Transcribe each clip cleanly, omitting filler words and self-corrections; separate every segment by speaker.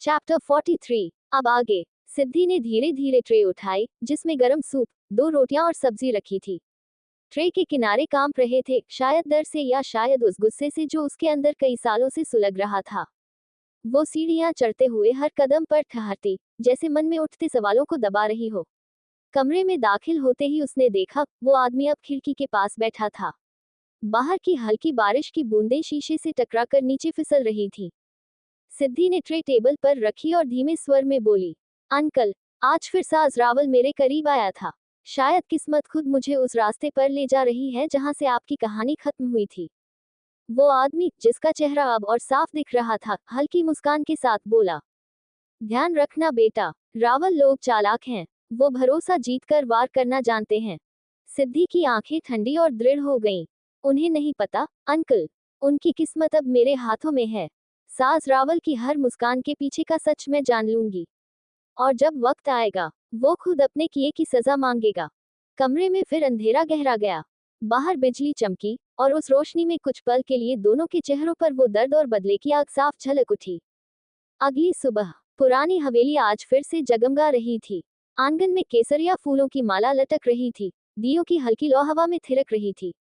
Speaker 1: Chapter 43। अब आगे। सिद्धि ने धीरे धीरे ट्रे उठाई जिसमें गरम सूप, 2 रोटियां और सब्जी रखी थी। ट्रे के किनारे कांप रहे थे, शायद डर से या शायद उस गुस्से से जो उसके अंदर कई सालों से सुलग रहा था। वो सीढ़ियां चढ़ते हुए हर कदम पर ठहरती, जैसे मन में उठते सवालों को दबा रही हो। कमरे में दाखिल होते ही उसने देखा, वो आदमी अब खिड़की के पास बैठा था। बाहर की हल्की बारिश की बूंदें शीशे से टकराकर नीचे फिसल रही थी। सिद्धि ने ट्रे टेबल पर रखी और धीमे स्वर में बोली, अंकल, आज फिर साज रावल मेरे करीब आया था। शायद किस्मत खुद मुझे उस रास्ते पर ले जा रही है जहां से आपकी कहानी खत्म हुई थी। वो आदमी, जिसका चेहरा अब और साफ दिख रहा था, हल्की मुस्कान के साथ बोला, ध्यान रखना बेटा, रावल लोग चालाक हैं। वो भरोसा जीतकर वार करना जानते हैं। सिद्धि की आंखें ठंडी और दृढ़ हो गईं। उन्हें नहीं पता, अंकल, उनकी किस्मत अब मेरे हाथों में है। साज रावल की हर मुस्कान के पीछे का सच मैं जान लूंगी। और जब वक्त आएगा, वो खुद अपने किए की सजा मांगेगा। कमरे में फिर अंधेरा गहरा गया। बाहर बिजली चमकी, और उस रोशनी में कुछ पल के लिए दोनों के चेहरों पर वो दर्द और बदले की आग साफ झलक उठी। अगली सुबह, पुरानी हवेली आज फिर से जगमगा रही थी। आंगन में केसरिया फूलों की माला लटक रही थी, दियों की हल्की लौ हवा में थिरक रही थी।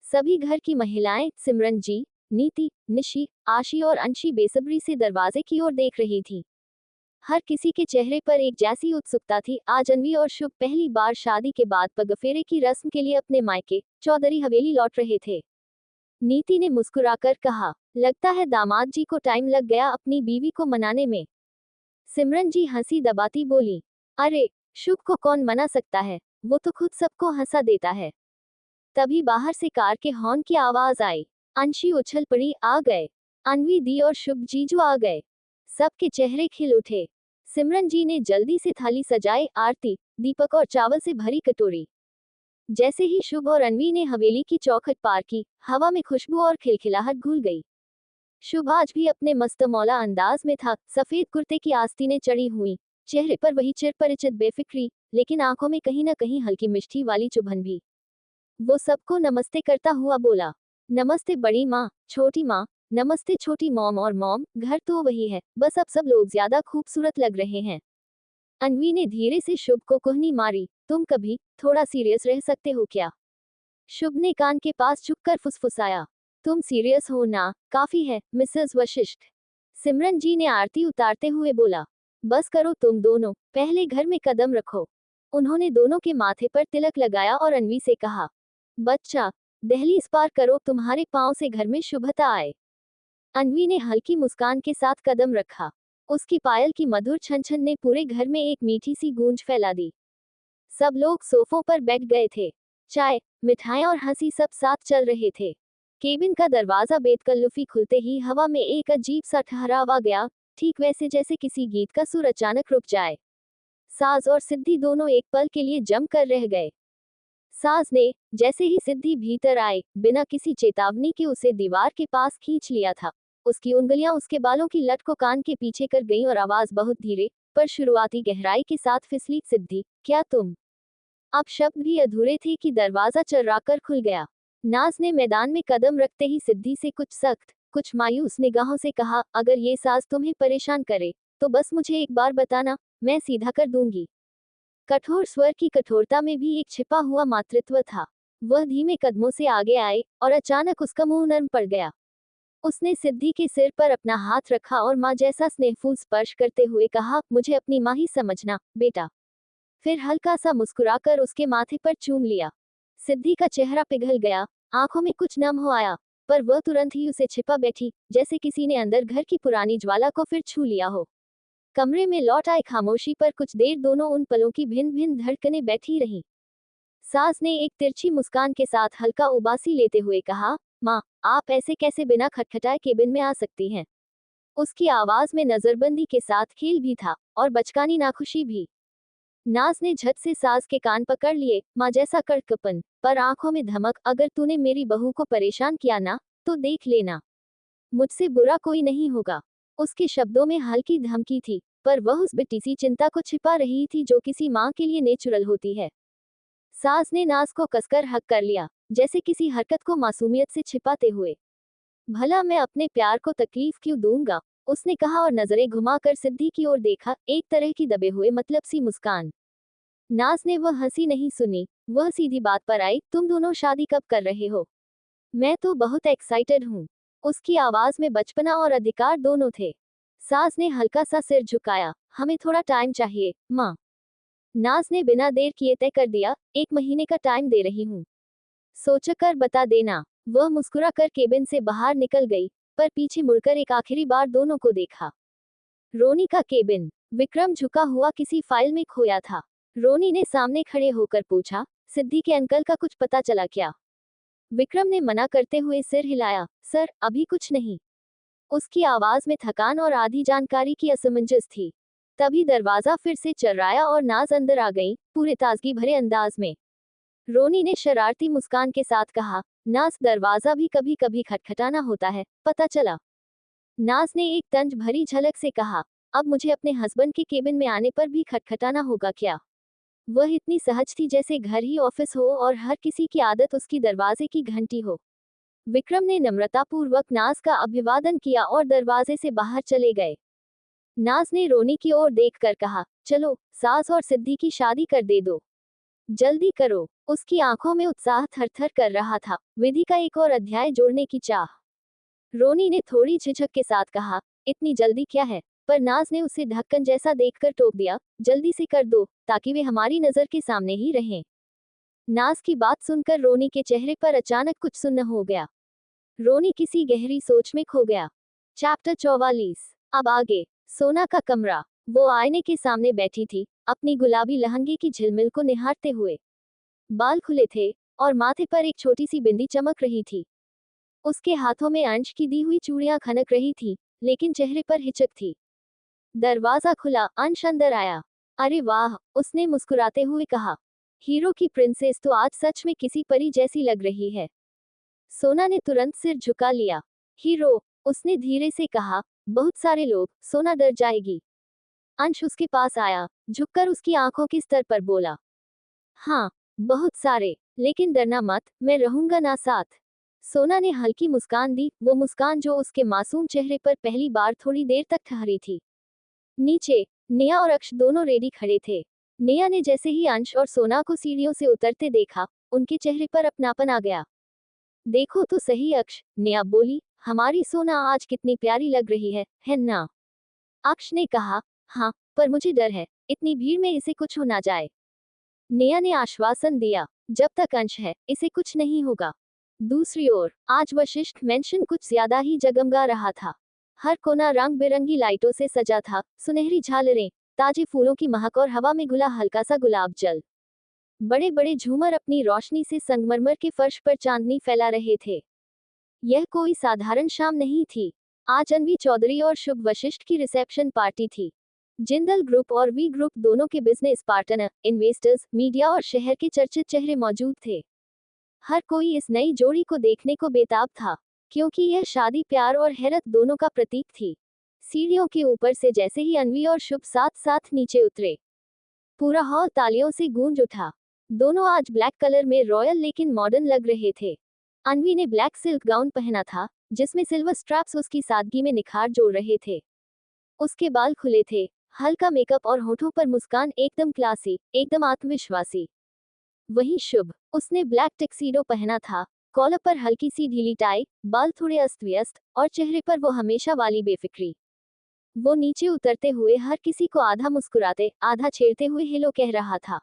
Speaker 1: सभी घर की महिलाएं, सिमरन जी, नीति, निशी, आशी और अंशी बेसब्री से दरवाजे की ओर देख रही थी। हर किसी के चेहरे पर एक जैसी उत्सुकता थी। आज अनवी और शुभ पहली बार शादी के बाद पगफेरे की रस्म के लिए अपने मायके चौधरी हवेली लौट रहे थे। नीति ने मुस्कुराकर कहा, लगता है दामाद जी को टाइम लग गया अपनी बीवी को मनाने में। सिमरन जी हंसी दबाती बोली, अरे, शुभ को कौन मना सकता है, वो तो खुद सबको हंसा देता है। तभी बाहर से कार के हॉर्न की आवाज आई। अंशी उछल पड़ी, आ गए। अनवी दी और शुभ जीजू आ गए। सबके चेहरे खिल उठे। सिमरन जी ने जल्दी से थाली सजाई, आरती, दीपक और चावल से भरी कटोरी। जैसे ही शुभ और अनवी ने हवेली की चौखट पार की, हवा में खुशबू और खिलखिलाहट घुल गई। शुभ आज भी अपने मस्तमौला अंदाज में था, सफेद कुर्ते की आस्तीनें चढ़ी हुई, चेहरे पर वही चिरपरिचित बेफिक्री, लेकिन आंखों में कहीं न कहीं हल्की मिष्टी वाली चुभन भी। वो सबको नमस्ते करता हुआ बोला, नमस्ते बड़ी माँ, छोटी माँ, नमस्ते छोटी मॉम। और मॉम, घर तो वही है, बस अब सब लोग ज्यादा खूबसूरत लग रहे हैं। अनवी ने धीरे से शुभ को कुहनी मारी, तुम कभी थोड़ा सीरियस रह सकते हो क्या? शुभ ने कान के पास झुककर फुसफुसाया, तुम सीरियस हो ना, काफी है मिसेस वशिष्ठ। सिमरन जी ने आरती उतारते हुए बोला, बस करो तुम दोनों, पहले घर में कदम रखो। उन्होंने दोनों के माथे पर तिलक लगाया और अनवी से कहा, बच्चा, दहलीज पार करो, तुम्हारे पांव से घर में शुभता आए। अनवी ने हल्की मुस्कान के साथ कदम रखा। उसकी पायल की मधुर छन छन ने पूरे घर में एक मीठी सी गूंज फैला दी। सब लोग सोफों पर बैठ गए थे। चाय, मिठाई और हंसी सब साथ चल रहे थे। केबिन का दरवाजा बेतकल्लुफी खुलते ही हवा में एक अजीब सा ठहराव आ गया, ठीक वैसे जैसे किसी गीत का सुर अचानक रुक जाए। साज और सिद्धि दोनों एक पल के लिए जम कर रह गए। सास ने, जैसे ही सिद्धि भीतर आए, बिना किसी चेतावनी के उसे दीवार के पास खींच लिया था। उसकी उंगलियां उसके बालों की लट को कान के पीछे कर गईं और आवाज बहुत धीरे पर शुरुआती गहराई के साथ फिसली, सिद्धि, क्या तुम? अब शब्द भी अधूरे थे कि दरवाजा चर्राकर खुल गया। नाज ने मैदान में कदम रखते ही सिद्धि से कुछ सख्त, कुछ मायूस निगाहों से कहा, अगर ये सास तुम्हें परेशान करे, तो बस मुझे एक बार बताना, मैं सीधा कर दूंगी। कठोर स्वर की कठोरता में भी एक छिपा हुआ मातृत्व था। वह धीमे कदमों से आगे आए, और अचानक उसका मुंह नर्म पड़ गया। उसने सिद्धि के सिर पर अपना हाथ रखा और माँ जैसा स्नेहफुल स्पर्श करते हुए कहा, मुझे अपनी माँ ही समझना, बेटा। फिर हल्का सा मुस्कुराकर उसके माथे पर चूम लिया। सिद्धि का चेहरा पिघल गया, आंखों में कुछ नम हो आया, पर वह तुरंत ही उसे छिपा बैठी, जैसे किसी ने अंदर घर की पुरानी ज्वाला को फिर छू लिया हो। कमरे में लौट आए खामोशी पर कुछ देर दोनों उन पलों की भिन्न भिन्न धड़कनें बैठी रहीं। सास ने एक तिरछी मुस्कान के साथ हल्का उबासी लेते हुए कहा, माँ, आप ऐसे कैसे बिना खटखटाए केबिन में आ सकती हैं? उसकी आवाज में नजरबंदी के साथ खेल भी था, और बचकानी नाखुशी भी। नाज ने झट से सास के कान पकड़ लिए, माँ जैसा कड़कपन, पर आंखों में धमक, अगर तूने मेरी बहू को परेशान किया ना, तो देख लेना, मुझसे बुरा कोई नहीं होगा। उसके शब्दों में हल्की धमकी थी, पर वह उस बिटी सी चिंता को छिपा रही थी जो किसी माँ के लिए नेचुरल होती है। सास ने नाज को कसकर हक कर लिया, जैसे किसी हरकत को मासूमियत से छिपाते हुए। भला मैं अपने प्यार को तकलीफ क्यों दूंगा? उसने कहा और नजरें घुमाकर सिद्धि की ओर देखा, एक तरह की दबे हुए मतलब सी मुस्कान। नाज ने वह हंसी नहीं सुनी, वह सीधी बात पर आई, तुम दोनों शादी कब कर रहे हो? मैं तो बहुत एक्साइटेड हूँ। उसकी आवाज में बचपना और अधिकार दोनों थे। सास ने हल्का सा सिर झुकाया, हमें थोड़ा टाइम चाहिए, माँ। नाज ने बिना देर किए तय कर दिया, 1 महीने का टाइम दे रही हूँ। सोचकर बता देना। वह मुस्कुरा कर केबिन से बाहर निकल गई, पर पीछे मुड़कर एक आखिरी बार दोनों को देखा। रोनी का केबिन। विक्रम झुका हुआ किसी फाइल में खोया था। रोनी ने सामने खड़े होकर पूछा, सिद्धि के अंकल का कुछ पता चला क्या? विक्रम ने मना करते हुए सिर हिलाया, सर अभी कुछ नहीं। उसकी आवाज में थकान और आधी जानकारी की असमंजस थी। तभी दरवाजा फिर से चर्राया और नाज अंदर आ गई, पूरे ताजगी भरे अंदाज में। रोनी ने शरारती मुस्कान के साथ कहा, नाज दरवाजा भी कभी कभी खटखटाना होता है, पता चला? नाज ने एक तंज भरी झलक से कहा, अब मुझे अपने हस्बैंड के केबिन में आने पर भी खटखटाना होगा क्या? वह इतनी सहज थी जैसे घर ही ऑफिस हो और हर किसी की आदत उसकी दरवाजे की घंटी हो। विक्रम ने नम्रतापूर्वक नाज का अभिवादन किया और दरवाजे से बाहर चले गए। नाज ने रोनी की ओर देखकर कहा, चलो सास और सिद्धि की शादी कर दे दो। जल्दी करो। उसकी आंखों में उत्साह थरथर कर रहा था, विधि का एक और अध्याय जोड़ने की चाह। रोनी ने थोड़ी झिझक के साथ कहा, इतनी जल्दी क्या है? पर नाज ने उसे ढक्कन जैसा देखकर टोक दिया, जल्दी से कर दो, ताकि वे हमारी नजर के सामने ही रहें। नाज की बात सुनकर रोनी के चेहरे पर अचानक कुछ सुन्न हो गया। रोनी किसी गहरी सोच में खो गया। चैप्टर 44। अब आगे। सोना का कमरा। वो आईने के सामने बैठी थी, अपनी गुलाबी लहंगे की झिलमिल को निहारते हुए। बाल खुले थे और माथे पर एक छोटी सी बिंदी चमक रही थी। उसके हाथों में अंश की दी हुई चूड़ियां खनक रही थी, लेकिन चेहरे पर हिचक थी। दरवाजा खुला, अंश अंदर आया। अरे वाह, उसने मुस्कुराते हुए कहा। हीरो की प्रिंसेस तो आज सच में किसी परी जैसी लग रही है। सोना ने तुरंत सिर झुका लिया। हीरो, उसने धीरे से कहा, बहुत सारे लोग, सोना डर जाएगी। अंश उसके पास आया, झुककर उसकी आंखों के स्तर पर बोला, हाँ, बहुत सारे, लेकिन डरना मत, मैं रहूंगा ना साथ। सोना ने हल्की मुस्कान दी, वो मुस्कान जो उसके मासूम चेहरे पर पहली बार थोड़ी देर तक ठहरी थी। नीचे, नेहा और अक्ष दोनों रेडी खड़े थे। नेहा ने जैसे ही अंश और सोना को सीढ़ियों से उतरते देखा, उनके चेहरे पर अपनापन आ गया। देखो तो सही अक्ष, नेहा बोली, हमारी सोना आज कितनी प्यारी लग रही है ना? अक्ष ने कहा, हाँ, पर मुझे डर है, इतनी भीड़ में इसे कुछ हो ना जाए। नेहा ने आश्वासन दिया, जब तक अंश है, इसे कुछ नहीं होगा। दूसरी ओर, आज वशिष्ठ मेंशन कुछ ज्यादा ही जगमगा रहा था। हर कोना रंग बिरंगी लाइटों से सजा था, सुनहरी झालरें, ताजे फूलों की महक और हवा में घुला हल्का सा गुलाब जल। बड़े बड़े झूमर अपनी रोशनी से संगमरमर के फर्श पर चांदनी फैला रहे थे। यह कोई साधारण शाम नहीं थी। आज अनवी चौधरी और शुभ वशिष्ठ की रिसेप्शन पार्टी थी। जिंदल ग्रुप और वी ग्रुप दोनों के बिजनेस पार्टनर, इन्वेस्टर्स, मीडिया और शहर के चर्चित चेहरे मौजूद थे। हर कोई इस नई जोड़ी को देखने को बेताब था, क्योंकि यह शादी प्यार और हैरत दोनों का प्रतीक थी। सीढ़ियों के ऊपर से जैसे ही अनवी और शुभ साथ साथ नीचे उतरे, पूरा हॉल तालियों से गूंज उठा। दोनों आज ब्लैक कलर में रॉयल लेकिन मॉडर्न लग रहे थे। अनवी ने ब्लैक सिल्क गाउन पहना था, जिसमें सिल्वर स्ट्रैप्स उसकी सादगी में निखार जोड़ रहे थे। उसके बाल खुले थे, हल्का मेकअप और होठों पर मुस्कान एकदम क्लासी, एकदम आत्मविश्वासी। वहीं शुभ, उसने ब्लैक टक्सीडो पहना था, कॉलर पर हल्की सी ढीली टाई, बाल थोड़े अस्त व्यस्त, और चेहरे पर वो हमेशा वाली बेफिक्री। वो नीचे उतरते हुए हर किसी को आधा मुस्कुराते, आधा छेड़ते हुए हेलो कह रहा था।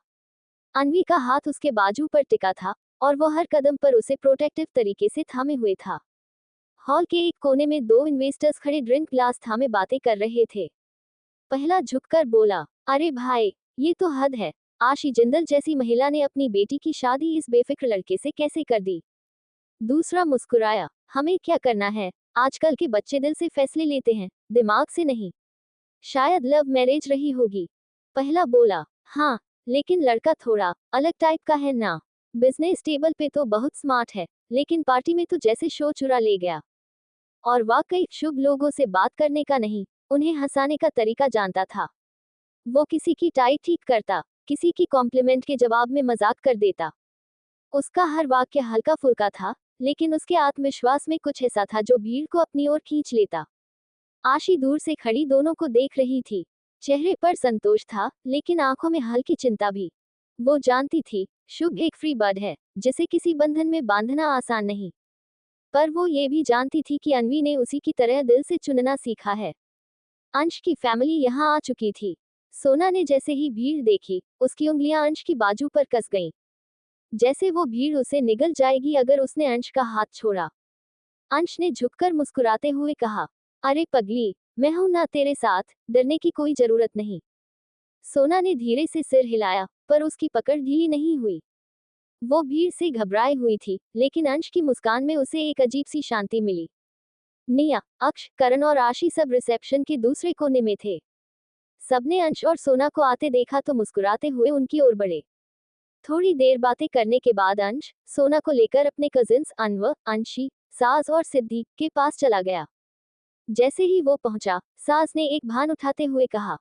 Speaker 1: अनवी का हाथ उसके बाजू पर टिका था, और वो हर कदम पर उसे प्रोटेक्टिव तरीके से थामे हुए था। हॉल के एक कोने में दो इन्वेस्टर्स खड़े ड्रिंक ग्लास थामे बातें कर रहे थे। पहला झुककर बोला, अरे भाई, ये तो हद है। आशी जिंदल जैसी महिला ने अपनी बेटी की शादी इस बेफिक्र लड़के से कैसे कर दी? दूसरा मुस्कुराया, हमें क्या करना है, आजकल के बच्चे दिल से फैसले लेते हैं, दिमाग से नहीं। शायद लव मैरिज रही होगी। पहला बोला, हाँ, लेकिन लड़का थोड़ा अलग टाइप का है ना। बिजनेस टेबल पे तो बहुत स्मार्ट है, लेकिन पार्टी में तो जैसे शो चुरा ले गया। और वाकई शुभ लोगों से बात करने का नहीं, उन्हें हंसाने का तरीका जानता था। वो किसी की टाई ठीक करता, किसी की कॉम्प्लीमेंट के जवाब में मजाक कर देता। उसका हर वाक्य हल्का फुल्का था, लेकिन उसके आत्मविश्वास में कुछ ऐसा था जो भीड़ को अपनी ओर खींच लेता। आशी दूर से खड़ी दोनों को देख रही थी। चेहरे पर संतोष था, लेकिन आंखों में हल्की चिंता भी। वो जानती थी, शुभ एक फ्री बर्ड है, जिसे किसी बंधन में बांधना आसान नहीं। पर वो ये भी जानती थी कि अन्वी ने उसी की तरह दिल से चुनना सीखा है। अंश की फैमिली यहाँ आ चुकी थी। सोना ने जैसे ही भीड़ देखी, उसकी उंगलियां अंश की बाजू पर कस गईं। जैसे वो भीड़ उसे निगल जाएगी अगर उसने अंश का हाथ छोड़ा। अंश ने झुककर मुस्कुराते हुए कहा, अरे पगली, मैं हूं ना तेरे साथ, डरने की कोई जरूरत नहीं। सोना ने धीरे से सिर हिलाया, पर उसकी पकड़ ढीली नहीं हुई। वो भीड़ से घबराई हुई थी, लेकिन अंश की मुस्कान में उसे एक अजीब सी शांति मिली। निया, अक्ष, करण और आशी सब रिसेप्शन के दूसरे कोने में थे। सबने अंश और सोना को आते देखा तो मुस्कुराते हुए उनकी ओर बढ़े। थोड़ी देर बातें करने के बाद अंश सोना को लेकर अपने कजिन्स अनवर, अंशी, सास और सिद्धि के पास चला गया। जैसे ही वो पहुंचा, सास ने एक भान उठाते हुए कहा,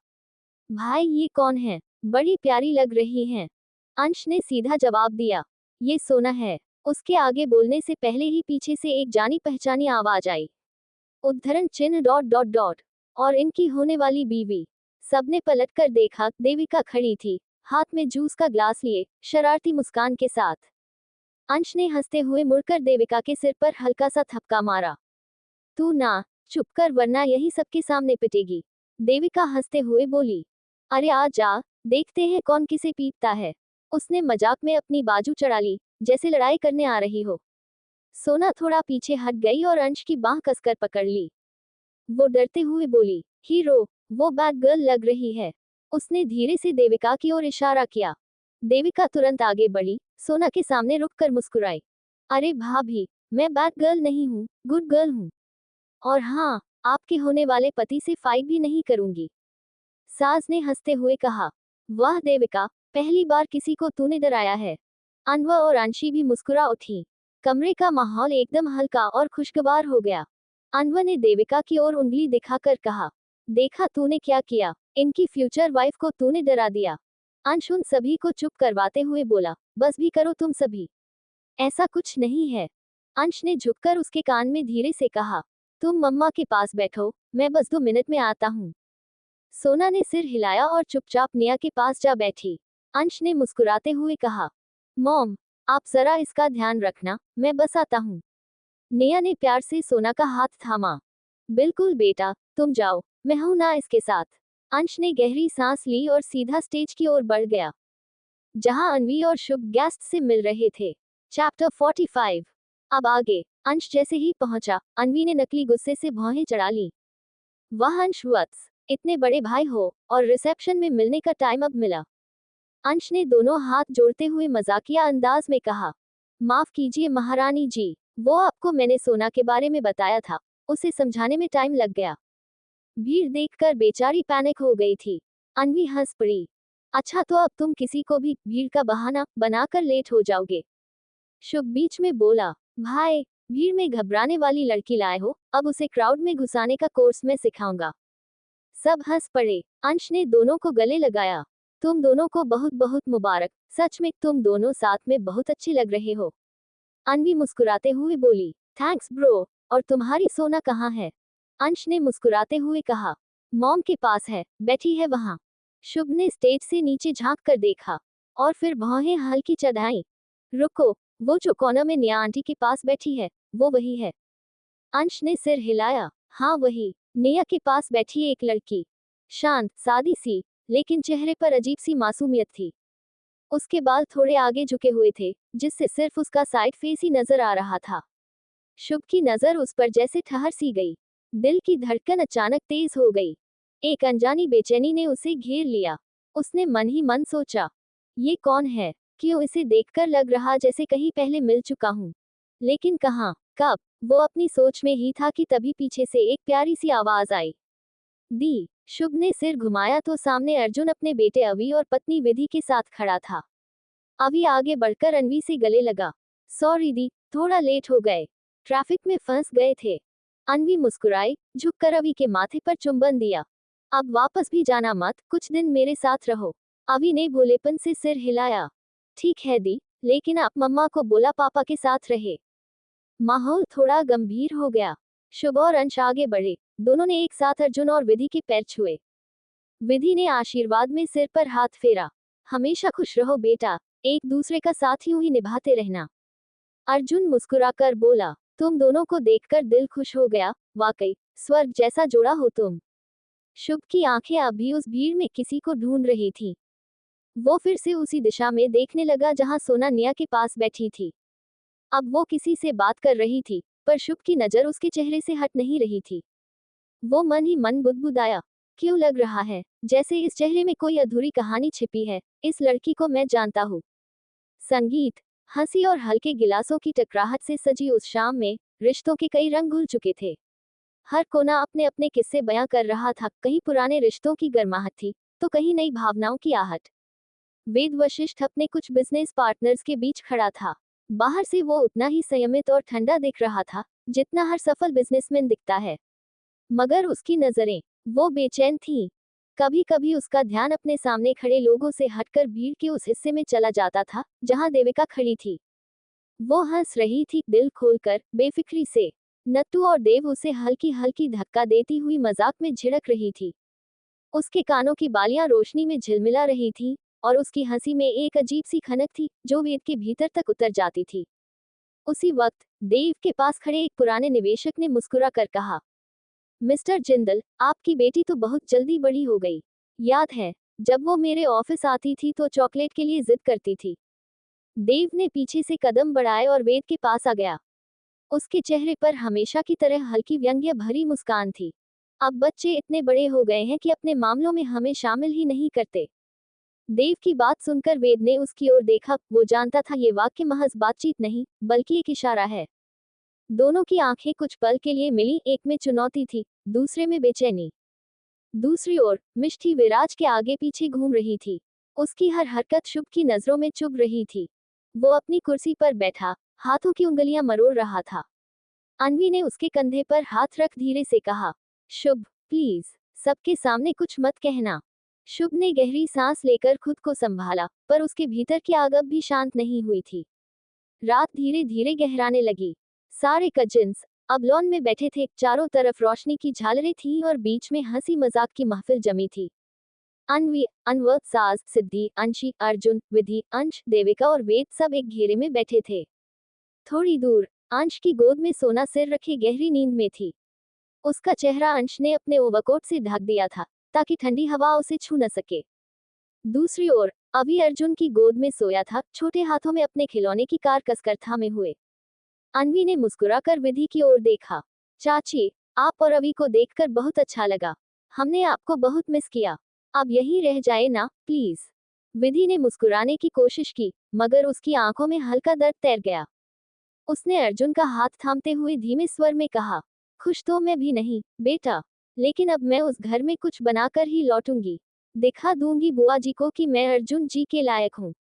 Speaker 1: भाई ये कौन है? बड़ी प्यारी लग रही हैं। अंश ने सीधा जवाब दिया, ये सोना है। उसके आगे बोलने से पहले ही पीछे से एक जानी पहचानी आवाज आई, उद्धरण चिन्ह डॉट डॉट डॉट, और इनकी होने वाली बीवी। सबने पलटकर देखा, देविका खड़ी थी, हाथ में जूस का ग्लास लिए, शरारती मुस्कान के साथ। अंश ने हंसते हुए मुड़कर देविका के सिर पर हल्का सा थपका मारा। तू ना, चुप कर वरना यही सबके सामने पिटेगी। देविका हंसते हुए बोली, अरे आ जा, देखते हैं कौन किसे पीटता है। उसने मजाक में अपनी बाजू चढ़ा ली, जैसे लड़ाई करने आ रही हो। सोना थोड़ा पीछे हट गई और अंश की बांह कसकर पकड़ ली। वो डरते हुए बोली, हीरो, वो बैड गर्ल लग रही है। उसने धीरे से देविका की ओर इशारा किया। देविका तुरंत आगे बढ़ी, सोना के सामने रुककर मुस्कुराई। अरे भाभी, मैं बैड गर्ल नहीं हूँ, गुड गर्ल हूँ। और हाँ, आपके होने वाले पति से फाइट भी नहीं करूंगी। सास ने हंसते हुए कहा, वाह देविका, पहली बार किसी को तूने डराया है। अनवर और अंशी भी मुस्कुरा उठी। कमरे का माहौल एकदम हल्का और खुशगवार हो गया। अनवर ने देविका की ओर उंगली दिखाकर कहा, देखा तूने क्या किया, इनकी फ्यूचर वाइफ को तूने डरा दिया। अंश उन सभी को चुप करवाते हुए बोला, बस भी करो तुम सभी, ऐसा कुछ नहीं है। अंश ने झुककर उसके कान में धीरे से कहा, तुम मम्मा के पास बैठो, मैं बस 2 मिनट में आता हूँ। सोना ने सिर हिलाया और चुपचाप निया के पास जा बैठी। अंश ने मुस्कुराते हुए कहा, मॉम, आप जरा इसका ध्यान रखना, मैं बस आता हूँ। निया ने प्यार से सोना का हाथ थामा। बिल्कुल बेटा, तुम जाओ, मैं हूं ना इसके साथ। अंश ने गहरी सांस ली और सीधा स्टेज की ओर बढ़ गया, जहां अन्वी और शुभ गेस्ट से मिल रहे थे। चैप्टर 45। अब आगे। अंश जैसे ही पहुंचा, अन्वी ने नकली गुस्से से भौहें चढ़ा ली। वाह अंश वत्स, इतने बड़े भाई हो, और रिसेप्शन में मिलने का टाइम अब मिला। अंश ने दोनों हाथ जोड़ते हुए मजाकिया अंदाज में कहा, माफ कीजिए महारानी जी, वो आपको मैंने सोना के बारे में बताया था, उसे समझाने में टाइम लग गया। भीड़ देखकर बेचारी पैनिक हो गई थी। अन्वी हंस पड़ी, अच्छा तो अब तुम किसी को भी भीड़ का बहाना बनाकर लेट हो जाओगे। शुभ बीच में बोला, भाई, भीड़ में घबराने वाली लड़की लाए हो, अब उसे क्राउड में घुसाने का कोर्स मैं सिखाऊंगा। सब हंस पड़े। अंश ने दोनों को गले लगाया, तुम दोनों को बहुत बहुत मुबारक, सच में तुम दोनों साथ में बहुत अच्छे लग रहे हो। अन्वी मुस्कुराते हुए बोली, थैंक्स ब्रो, और तुम्हारी सोना कहाँ है? अंश ने मुस्कुराते हुए कहा, मॉम के पास है, बैठी है वहाँ। शुभ ने स्टेज से नीचे झांक कर देखा, और फिर भौहें हल्की चढ़ाई। रुको, वो जो कोना में निया आंटी के पास बैठी है, वो वही है। अंश ने सिर हिलाया, हाँ वही। निया के पास बैठी एक लड़की, शांत, सादी सी, लेकिन चेहरे पर अजीब सी मासूमियत थी। उसके बाल थोड़े आगे झुके हुए थे, जिससे सिर्फ उसका साइड फेस ही नजर आ रहा था। शुभ की नजर उस पर जैसे ठहर सी गई। दिल की धड़कन अचानक तेज हो गई। एक अनजानी बेचैनी ने उसे घेर लिया। उसने मन ही मन सोचा, ये कौन है? क्यों इसे देखकर लग रहा जैसे कहीं पहले मिल चुका हूँ, लेकिन कहाँ, कब? वो अपनी सोच में ही था कि तभी पीछे से एक प्यारी सी आवाज आई। दी। शुभ ने सिर घुमाया तो सामने अर्जुन अपने बेटे अवी और पत्नी विधि के साथ खड़ा था। अवी आगे बढ़कर अन्वी से गले लगा, सॉरी दी, थोड़ा लेट हो गए, ट्रैफिक में फंस गए थे। अन्वी मुस्कुराई, झुककर अवी के माथे पर चुंबन दिया। अब वापस भी जाना मत, कुछ दिन मेरे साथ रहो। अवी ने भोलेपन से सिर हिलाया, ठीक है दी, लेकिन आप मम्मा को बोला पापा के साथ रहे। माहौल थोड़ा गंभीर हो गया। शुभ और अंश आगे बढ़े। दोनों ने एक साथ अर्जुन और विधि के पैर छुए। विधि ने आशीर्वाद में सिर पर हाथ फेरा। हमेशा खुश रहो बेटा, एक दूसरे का साथ यूं ही निभाते रहना। अर्जुन मुस्कुराकर बोला, तुम दोनों को देखकर दिल खुश हो गया, वाकई स्वर्ग जैसा जोड़ा हो तुम। शुभ की आंखें अभी उस भीड़ में किसी को ढूंढ रही थी। वो फिर से उसी दिशा में देखने लगा जहां सोना निया के पास बैठी थी। अब वो किसी से बात कर रही थी, पर शुभ की नजर उसके चेहरे से हट नहीं रही थी। वो मन ही मन बुदबुदाया, क्यों लग रहा है जैसे इस चेहरे में कोई अधूरी कहानी छिपी है। इस लड़की को मैं जानता हूँ। संगीत, हंसी और हल्के गिलासों की टकराहट से सजी उस शाम में रिश्तों के कई रंग घुल चुके थे। हर कोना अपने अपने किस्से बयां कर रहा था। कहीं पुराने रिश्तों की गर्माहट थी, तो कहीं नई भावनाओं की आहट। वेद वशिष्ठ अपने कुछ बिजनेस पार्टनर्स के बीच खड़ा था। बाहर से वो उतना ही संयमित और ठंडा दिख रहा था जितना हर सफल बिजनेसमैन दिखता है, मगर उसकी नजरें वो बेचैन थीं। कभी कभी उसका ध्यान अपने सामने खड़े लोगों से हटकर भीड़ के उस हिस्से में चला जाता था जहां देविका खड़ी थी। वो हंस रही थी दिल खोलकर, बेफिक्री से। नत्तू और देव उसे हल्की हल्की धक्का देती हुई मजाक में झिड़क रही थी। उसके कानों की बालियां रोशनी में झिलमिला रही थीं, और उसकी हंसी में एक अजीब सी खनक थी जो वेद के भीतर तक उतर जाती थी। उसी वक्त देव के पास खड़े एक पुराने निवेशक ने मुस्कुरा कर कहा, मिस्टर जिंदल, आपकी बेटी तो बहुत जल्दी बड़ी हो गई। याद है जब वो मेरे ऑफिस आती थी तो चॉकलेट के लिए जिद करती थी। देव ने पीछे से कदम बढ़ाए और वेद के पास आ गया। उसके चेहरे पर हमेशा की तरह हल्की व्यंग्य भरी मुस्कान थी। अब बच्चे इतने बड़े हो गए हैं कि अपने मामलों में हमें शामिल ही नहीं करते। देव की बात सुनकर वेद ने उसकी ओर देखा। वो जानता था ये वाक्य महज बातचीत नहीं, बल्कि एक इशारा है। दोनों की आंखें कुछ पल के लिए मिली, एक में चुनौती थी, दूसरे में बेचैनी। दूसरी ओर मिष्टी विराज के आगे पीछे घूम रही थी। उसकी हर हरकत शुभ की नजरों में चुभ रही थी। वो अपनी कुर्सी पर बैठा हाथों की उंगलियां मरोड़ रहा था। अन्वी ने उसके कंधे पर हाथ रख धीरे से कहा, शुभ प्लीज सबके सामने कुछ मत कहना। शुभ ने गहरी सांस लेकर खुद को संभाला, पर उसके भीतर की आग अब भी शांत नहीं हुई थी। रात धीरे धीरे गहराने लगी। सारे कजिन्स अब लॉन में बैठे थे। चारों तरफ रोशनी की झालरें थीं और बीच में हंसी मजाक की महफिल जमी थी। अन्वी, अनवर, साज, सिद्धि, अंशी, अर्जुन, विधि, अंश, देविका और वेद सब एक घेरे में बैठे थे। थोड़ी दूर अंश की गोद में सोना सिर रखे गहरी नींद में थी। उसका चेहरा अंश ने अपने ओवरकोट से ढक दिया था ताकि ठंडी हवा उसे छू न सके। दूसरी ओर अभी अर्जुन की गोद में सोया था, छोटे हाथों में अपने खिलौने की कार कसकर थामे हुए। अन्वी ने मुस्कुराकर विधि की ओर देखा, चाची, आप और अभी को देखकर बहुत अच्छा लगा। हमने आपको बहुत मिस किया। अब यहीं रह जाए ना, प्लीज। विधि ने मुस्कुराने की कोशिश की, मगर उसकी आंखों में हल्का दर्द तैर गया। उसने अर्जुन का हाथ थामते हुए धीमे स्वर में कहा, खुश तो मैं भी नहीं बेटा, लेकिन अब मैं उस घर में कुछ बनाकर ही लौटूंगी। दिखा दूंगी बुआ जी को कि मैं अर्जुन जी के लायक हूँ।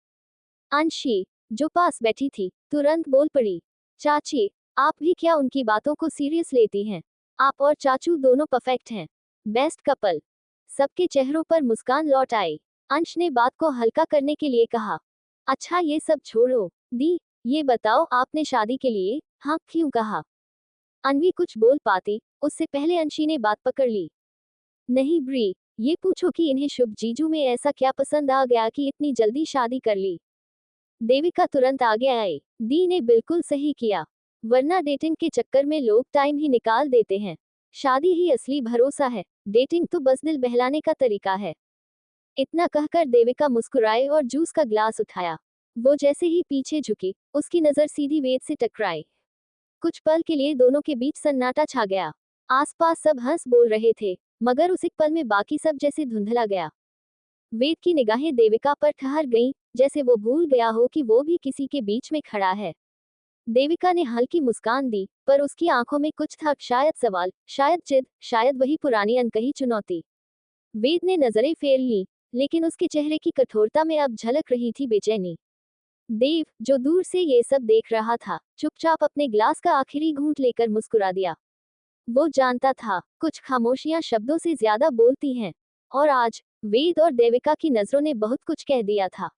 Speaker 1: अंशी, जो पास बैठी थी, तुरंत बोल पड़ी, चाची, आप भी क्या उनकी बातों को सीरियस लेती हैं? आप और चाचू दोनों परफेक्ट हैं, बेस्ट कपल। सबके चेहरों पर मुस्कान लौट आई। अंश ने बात को हल्का करने के लिए कहा, अच्छा ये सब छोड़ो दी, ये बताओ आपने शादी के लिए हाँ क्यों कहा? अन्वी कुछ बोल पाती उससे पहले अंशी ने बात पकड़ ली। नहीं ब्री, ये पूछो कि इन्हें शुभ जीजू में ऐसा क्या पसंद आ गया कि इतनी जल्दी शादी कर ली। देविका तुरंत आगे आई, दी ने बिल्कुल सही किया, वरना डेटिंग के चक्कर में लोग टाइम ही निकाल देते हैं। शादी ही असली भरोसा है, डेटिंग तो बस दिल बहलाने का तरीका है। इतना कहकर देविका मुस्कुराए और जूस का ग्लास उठाया। वो जैसे ही पीछे झुकी, उसकी नजर सीधी वेद से टकराई। कुछ पल के लिए दोनों के बीच सन्नाटा छा गया। आसपास सब हंस बोल रहे थे, मगर उस एक पल में बाकी सब जैसे धुंधला गया। वेद की निगाहें देविका पर ठहर गईं, जैसे वो भूल गया हो कि वो भी किसी के बीच में खड़ा है। देविका ने हल्की मुस्कान दी, पर उसकी आंखों में कुछ था, शायद सवाल, शायद जिद, शायद वही पुरानी अनकही चुनौती। वेद ने नजरें फेर ली, लेकिन उसके चेहरे की कठोरता में अब झलक रही थी बेचैनी। देव, जो दूर से ये सब देख रहा था, चुपचाप अपने ग्लास का आखिरी घूंट लेकर मुस्कुरा दिया। वो जानता था, कुछ खामोशियां शब्दों से ज्यादा बोलती हैं, और आज वेद और देविका की नजरों ने बहुत कुछ कह दिया था।